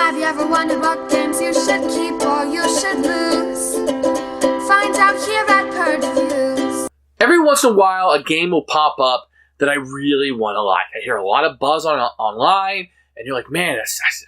Have you ever wondered what games you should keep or you should lose? Find out here at Purge Reviews. Every once in a while, a game will pop up that I really want to like. I hear a lot of buzz online, and you're like, man,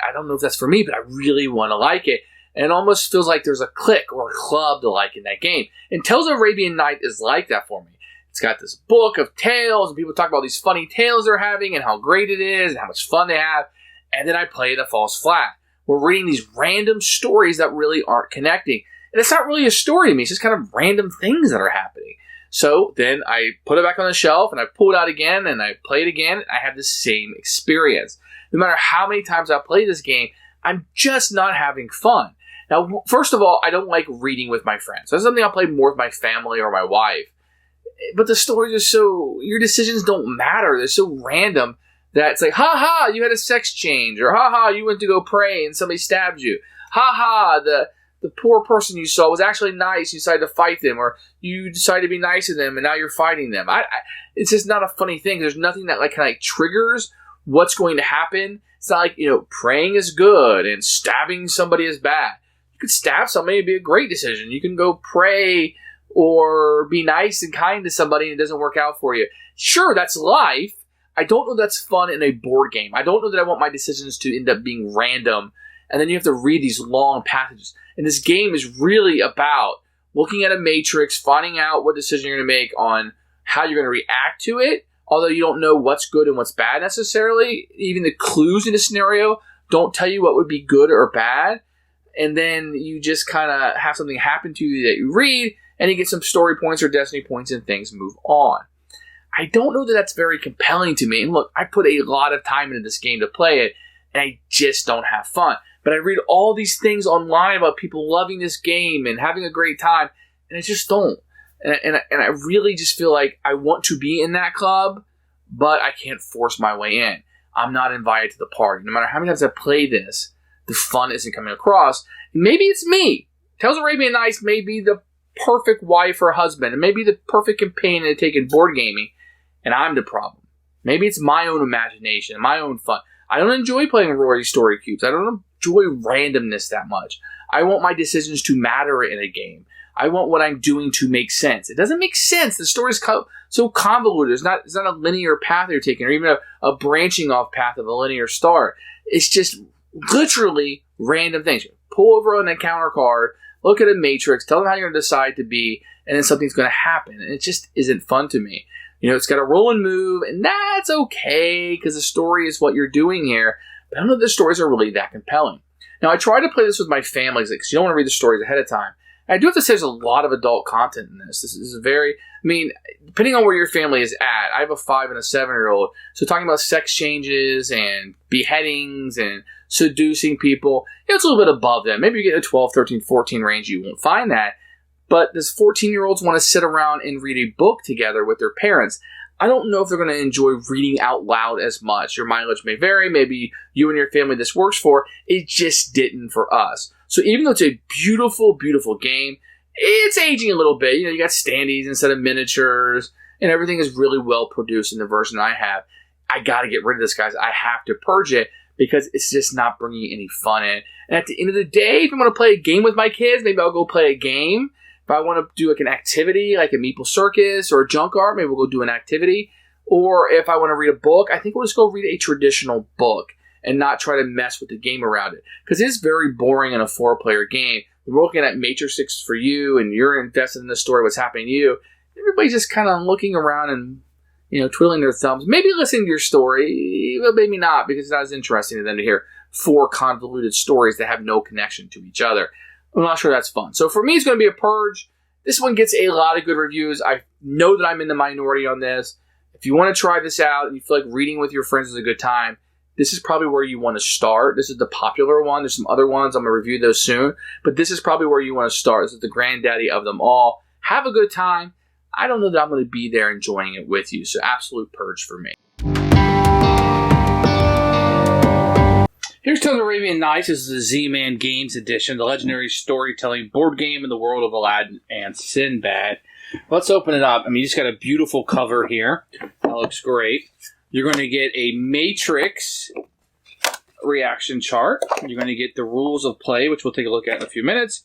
I don't know if that's for me, but I really want to like it. And it almost feels like there's a clique or a club to like in that game. And Tales of Arabian Nights is like that for me. It's got this book of tales, and people talk about these funny tales they're having and how great it is and how much fun they have. And then I play it, it falls flat. We're reading these random stories that really aren't connecting. And it's not really a story to me. It's just kind of random things that are happening. So then I put it back on the shelf, and I pull it out again, and I play it again, and I have the same experience. No matter how many times I play this game, I'm just not having fun. Now, first of all, I don't like reading with my friends. That's something I'll play more with my family or my wife. But the stories are so, your decisions don't matter. They're so random that it's like, ha, you had a sex change, or ha, you went to go pray and somebody stabbed you. Ha, the poor person you saw was actually nice. You decided to fight them, or you decided to be nice to them, and now you're fighting them. It's just not a funny thing. There's nothing that kind of triggers what's going to happen. It's not like, praying is good and stabbing somebody is bad. You could stab somebody, it'd be a great decision. You can go pray or be nice and kind to somebody and it doesn't work out for you. Sure, that's life. I don't know that's fun in a board game. I don't know that I want my decisions to end up being random, and then you have to read these long passages. And this game is really about looking at a matrix, finding out what decision you're going to make on how you're going to react to it, although you don't know what's good and what's bad necessarily. Even the clues in the scenario don't tell you what would be good or bad. And then you just kind of have something happen to you that you read, and you get some story points or destiny points, and things move on. I don't know that that's very compelling to me. And look, I put a lot of time into this game to play it, and I just don't have fun. But I read all these things online about people loving this game and having a great time, and I just don't. And I really just feel like I want to be in that club, but I can't force my way in. I'm not invited to the party. No matter how many times I play this, the fun isn't coming across. Maybe it's me. Tales of Arabian Nights may be the perfect wife or husband, and maybe the perfect companion to take in board gaming, and I'm the problem. Maybe it's my own imagination, my own fun. I don't enjoy playing Rory Story Cubes. I don't enjoy randomness that much. I want my decisions to matter in a game. I want what I'm doing to make sense. It doesn't make sense. The story's so convoluted. It's not a linear path you're taking, or even a branching off path of a linear start. It's just literally random things. Pull over an encounter card, look at a matrix, tell them how you're going to decide to be, and then something's going to happen. And it just isn't fun to me. It's got a roll and move, and that's okay, because the story is what you're doing here. But I don't know if the stories are really that compelling. Now, I try to play this with my family, because you don't want to read the stories ahead of time. And I do have to say there's a lot of adult content in this. This is depending on where your family is at, I have a 5 and a 7-year-old, so talking about sex changes and beheadings and seducing people, it's a little bit above them. Maybe you get a 12, 13, 14 range, you won't find that. But does 14-year-olds want to sit around and read a book together with their parents? I don't know if they're going to enjoy reading out loud as much. Your mileage may vary. Maybe you and your family this works for. It just didn't for us. So even though it's a beautiful, beautiful game, it's aging a little bit. You got standees instead of miniatures, and everything is really well produced in the version I have. I got to get rid of this, guys. I have to purge it because it's just not bringing any fun in. And at the end of the day, if I'm going to play a game with my kids, maybe I'll go play a game. If I want to do an activity like a Meeple Circus or a junk art, maybe we'll go do an activity. Or if I want to read a book, I think we'll just go read a traditional book and not try to mess with the game around it. Because it is very boring in a 4-player game. We're looking at matrices for you, and you're invested in the story, what's happening to you. Everybody's just kind of looking around and twiddling their thumbs. Maybe listening to your story, but maybe not, because it's not as interesting to them to hear 4 convoluted stories that have no connection to each other. I'm not sure that's fun. So for me, it's going to be a Purge. This one gets a lot of good reviews. I know that I'm in the minority on this. If you want to try this out and you feel like reading with your friends is a good time, this is probably where you want to start. This is the popular one. There's some other ones. I'm going to review those soon. But this is probably where you want to start. This is the granddaddy of them all. Have a good time. I don't know that I'm going to be there enjoying it with you. So absolute Purge for me. Here's Tales of Arabian Nights. This is the Z-Man Games edition, the legendary storytelling board game in the world of Aladdin and Sinbad. Let's open it up. You just got a beautiful cover here. That looks great. You're going to get a matrix reaction chart. You're going to get the rules of play, which we'll take a look at in a few minutes.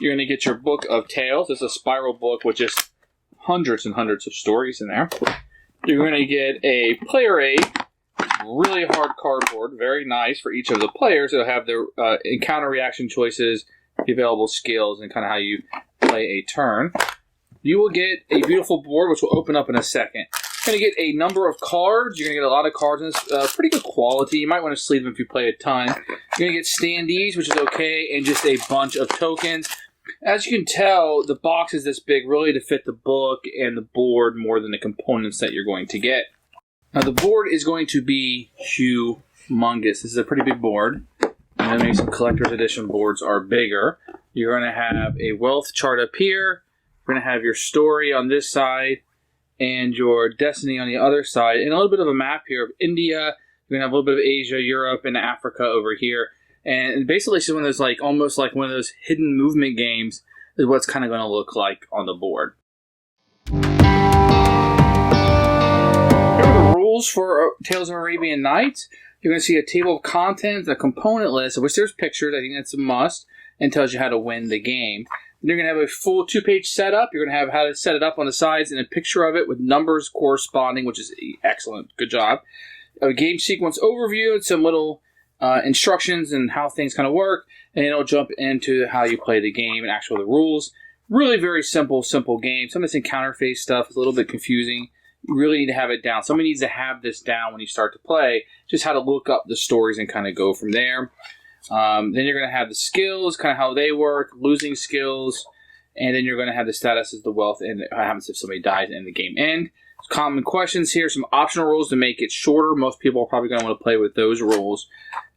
You're going to get your book of tales. It's a spiral book with just hundreds and hundreds of stories in there. You're going to get a player aid, really hard cardboard, very nice for each of the players. It'll have their encounter reaction choices, the available skills, and kind of how you play a turn. You will get a beautiful board, which will open up in a second. You're going to get a number of cards. You're going to get a lot of cards, and it's pretty good quality. You might want to sleeve them if you play a ton. You're going to get standees, which is okay, and just a bunch of tokens. As you can tell, the box is this big, really to fit the book and the board more than the components that you're going to get. Now, the board is going to be humongous. This is a pretty big board. And maybe some collector's edition boards are bigger. You're going to have a wealth chart up here. You're going to have your story on this side and your destiny on the other side. And a little bit of a map here of India. You're going to have a little bit of Asia, Europe, and Africa over here. And basically, it's one of those, like, almost like one of those hidden movement games is what it's kind of going to look like on the board. Here are the rules for Tales of Arabian Nights. You're going to see a table of contents, a component list, of which there's pictures. I think that's a must, and tells you how to win the game. Then you're going to have a full 2-page setup. You're going to have how to set it up on the sides and a picture of it with numbers corresponding, which is excellent. Good job. A game sequence overview and some little instructions and how things kind of work, and it'll jump into how you play the game and actually the rules. Really very simple game. Some of this encounter phase stuff is a little bit confusing. You really need to have it down. Somebody needs to have this down when you start to play, just how to look up the stories and kind of go from there. Then you're going to have the skills, kind of how they work, losing skills, and then you're going to have the status as the wealth and what happens if somebody dies in the game end. Common questions here, some optional rules to make it shorter. Most people are probably going to want to play with those rules.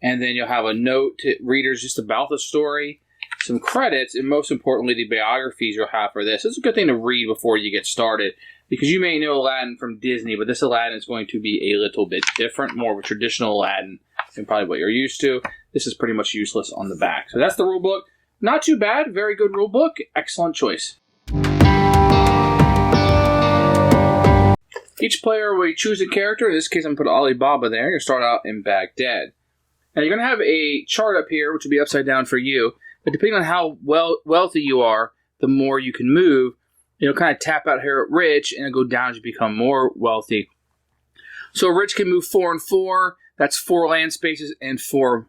And then you'll have a note to readers just about the story, some credits, and most importantly, the biographies you'll have for this. It's a good thing to read before you get started, because you may know Aladdin from Disney, but this Aladdin is going to be a little bit different, more of a traditional Aladdin than probably what you're used to. This is pretty much useless on the back. So that's the rule book. Not too bad. Very good rule book. Excellent choice. Each player will choose a character. In this case, I'm going to put Alibaba there. You'll start out in Baghdad. Now, you're going to have a chart up here, which will be upside down for you. But depending on how wealthy you are, the more you can move. You'll kind of tap out here at rich, and it'll go down as you become more wealthy. So rich can move 4 and 4. That's 4 land spaces and 4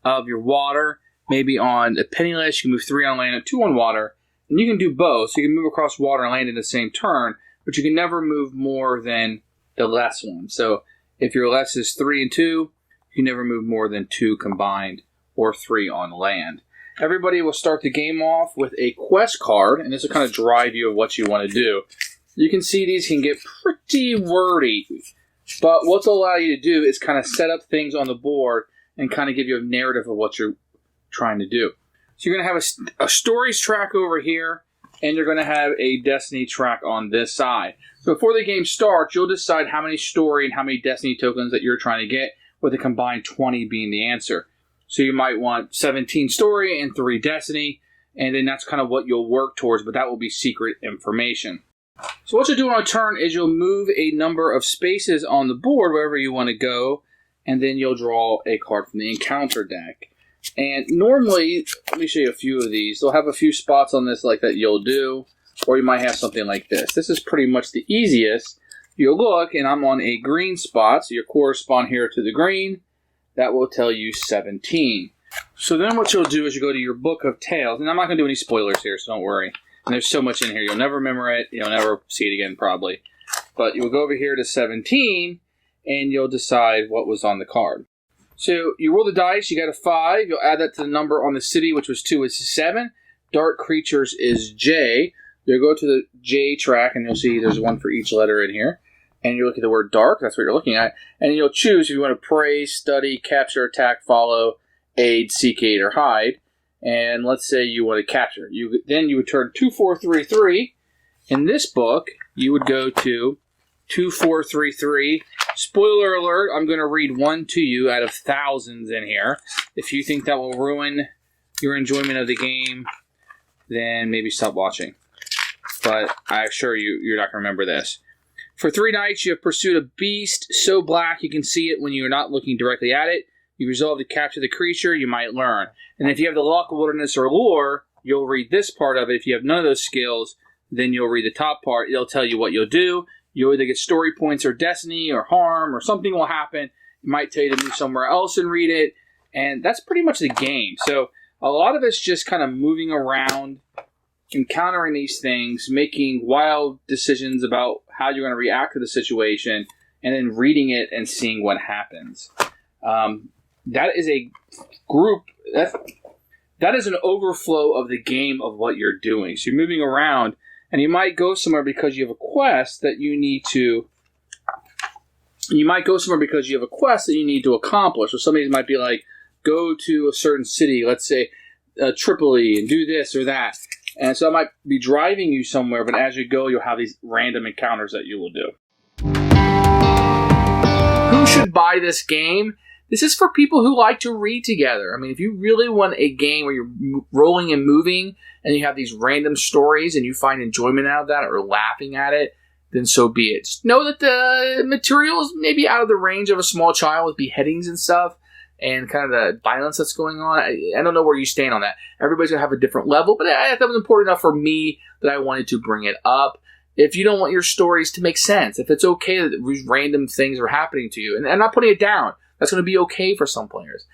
of your water. Maybe on a penniless, you can move 3 on land and 2 on water. And you can do both. So you can move across water and land in the same turn. But you can never move more than the less one. So if your less is 3 and 2, you can never move more than 2 combined or 3 on land. Everybody will start the game off with a quest card, and this will kind of drive you of what you want to do. You can see these can get pretty wordy, but what they'll allow you to do is kind of set up things on the board and kind of give you a narrative of what you're trying to do. So you're going to have a stories track over here, and you're going to have a destiny track on this side. So before the game starts, you'll decide how many story and how many destiny tokens that you're trying to get, with a combined 20 being the answer. So you might want 17 story and 3 destiny, and then that's kind of what you'll work towards, but that will be secret information. So what you'll do on a turn is you'll move a number of spaces on the board wherever you want to go, and then you'll draw a card from the encounter deck. And normally, let me show you a few of these. They'll have a few spots on this like that you'll do, or you might have something like this. This is pretty much the easiest. You'll look, and I'm on a green spot, so you correspond here to the green. That will tell you 17. So then what you'll do is you go to your book of tales, and I'm not going to do any spoilers here, so don't worry. And there's so much in here, you'll never remember it, you'll never see it again probably. But you'll go over here to 17, and you'll decide what was on the card. So you roll the dice, you got a 5, you'll add that to the number on the city, which was 2, is 7. Dark creatures is J. You'll go to the J track, and you'll see there's one for each letter in here. And you look at the word dark, that's what you're looking at, and you'll choose if you want to pray, study, capture, attack, follow, aid, seek aid, or hide. And let's say you want to capture. Then you would turn 2433. In this book, you would go to 2433. Spoiler alert, I'm going to read 1 to you out of thousands in here. If you think that will ruin your enjoyment of the game, then maybe stop watching. But I assure you, you're not going to remember this. For 3 nights, you have pursued a beast so black you can see it when you're not looking directly at it. You resolve to capture the creature, you might learn. And if you have the luck, wilderness, or lore, you'll read this part of it. If you have none of those skills, then you'll read the top part. It'll tell you what you'll do. You'll either get story points or destiny or harm or something will happen. It might tell you to move somewhere else and read it. And that's pretty much the game. So a lot of it's just kind of moving around, encountering these things, making wild decisions about how you're going to react to the situation, and then reading it and seeing what happens. That is a group, that is an overflow of the game of what you're doing. So you're moving around, and you might go somewhere because you have a quest that you need to, accomplish. Or somebody might be like, go to a certain city, let's say Tripoli, and do this or that. And so I might be driving you somewhere, but as you go, you'll have these random encounters that you will do. Who should buy this game? This is for people who like to read together. I mean, if you really want a game where you're rolling and moving and you have these random stories and you find enjoyment out of that or laughing at it, then so be it. Just know that the material is maybe out of the range of a small child with beheadings and stuff and kind of the violence that's going on. I don't know where you stand on that. Everybody's going to have a different level, but that was important enough for me that I wanted to bring it up. If you don't want your stories to make sense, if it's okay that random things are happening to you, and I'm not putting it down, that's going to be okay for some players.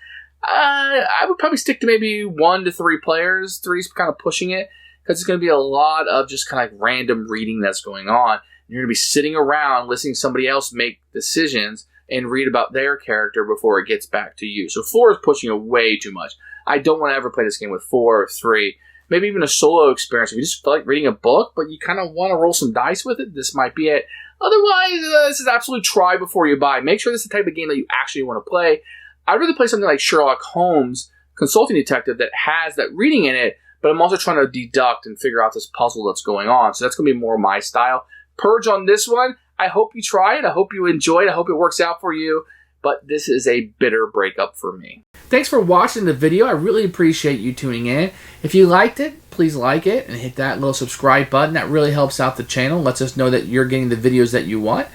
I would probably stick to maybe 1 to 3 players. 3's kind of pushing it because it's going to be a lot of just kind of like random reading that's going on. You're going to be sitting around listening to somebody else make decisions and read about their character before it gets back to you. So 4 is pushing it way too much. I don't want to ever play this game with 4 or 3. Maybe even a solo experience. If you just feel like reading a book, but you kind of want to roll some dice with it, this might be it. Otherwise, this is absolutely try before you buy. Make sure this is the type of game that you actually want to play. I'd rather play something like Sherlock Holmes, Consulting Detective, that has that reading in it, but I'm also trying to deduct and figure out this puzzle that's going on. So that's going to be more my style. Purge on this one. I hope you try it. I hope you enjoy it. I hope it works out for you. But this is a bitter breakup for me. Thanks for watching the video. I really appreciate you tuning in. If you liked it, please like it and hit that little subscribe button. That really helps out the channel. Lets us know that you're getting the videos that you want.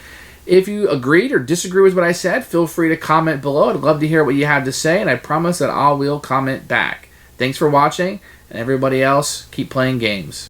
If you agreed or disagree with what I said, feel free to comment below. I'd love to hear what you have to say, and I promise that I will comment back. Thanks for watching, and everybody else, keep playing games.